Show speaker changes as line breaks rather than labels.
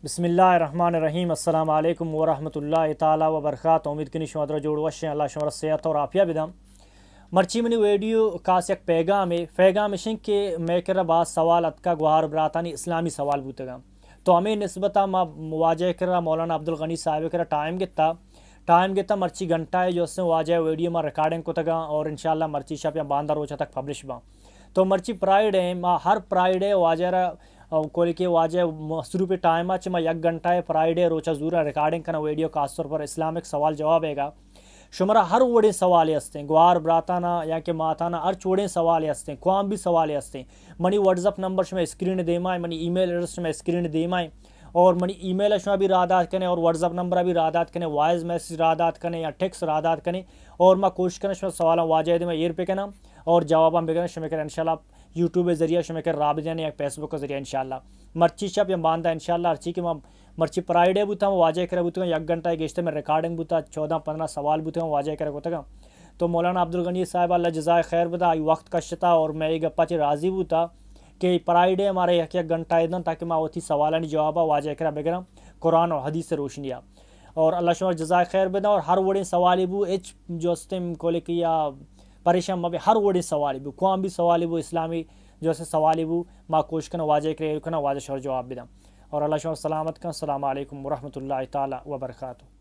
بسم اللہ الرحمن الرحیم السلام علیکم ورحمۃ اللہ تعالیٰ وبرکاتہ امید کنی شمدر جوڑ وشیں اللہ شمر صحت اور عافیہ بدم مرچی منی ویڈیو کاس یک پیغام شن کہ میں کر بعض سوال اتکا گوہار براتانی اسلامی سوال بوتگا تو ہمیں نسبتا ما مواجہ کر مولانا عبدالغنی صاحب کر ٹائم گتا مرچی گھنٹہ ہے جو اس نے واجہ ویڈیو ما ریکارڈنگ کو تگا اور انشاءاللہ مرچی شاپ یا باندہ روچہ تک پبلش با تو مرچی پرائیڈ ہے ما ہر پرائیڈ ہے واجہ کوئی کہ واجہ مصروف ٹائم آ چما یک گھنٹہ ہے فرائیڈے روچہ زورا ریکارڈنگ کرنا ویڈیو خاص طور پر اسلامک سوال جواب ہے گا شمرا ہر وڑے سوال ہستے ہیں گوار براتانا یا کہ ماتانا ہر چوڑے سوال ہستے ہیں کوام بھی سوال ہستے ہیں منی واٹس اپ نمبر شما اسکرین دیمائیں منی ای میل ایڈریس شما اسکرین دیمائیں اور منی ای میل شما بھی رادات کریں اور واٹس اپ نمبر بھی رادات کریں وائس میسیج رادات کریں یا ٹیکس رادات کریں اور میں کوشش کریں شما سوالاں واجہ دے میں ایر پہ کنا اور جواباں بگنا شما کر انشاءاللہ یوٹیوب کے ذریعہ شما کر رابط یا فیس بک کے ذریعہ انشاءاللہ مرچی شپ یا باندھا انشاءاللہ ارچی کہ مرچی پرائیڈے بوتا ہوں واجہ کرے بوتا ہوں یک گھنٹہ گیشتے میں ریکارڈنگ بوتا 14-15 سوال بوتے ہوں واجہ کرے بوتا گا تو مولانا عبدالغنی صاحب اللہ جزائے خیر بدا ای وقت کا شتا اور میں یہ گپا چی راضی بوتا کہ پرائیڈے ہمارے یک گھنٹہ ادن تاکہ میں ہوتی سوالانی جوابا واجہ کرے بگرم قرآن اور حدیث سے روشنیا اور اللہ شمار جزائے خیر بدا اور ہر وڑے سوالی بو اچ جو استم کولے کیا پریشان مبی ہر وڑے سوالی بو کوام بھی سوالی بو اسلامی جو سے سوالی بو ما کوشش کرنا واجہ کرے کنا واجہ شور جواب بدم اور اللہ شمار سلامت کا السلام علیکم ورحمۃ اللہ تعالیٰ وبرکاتہ.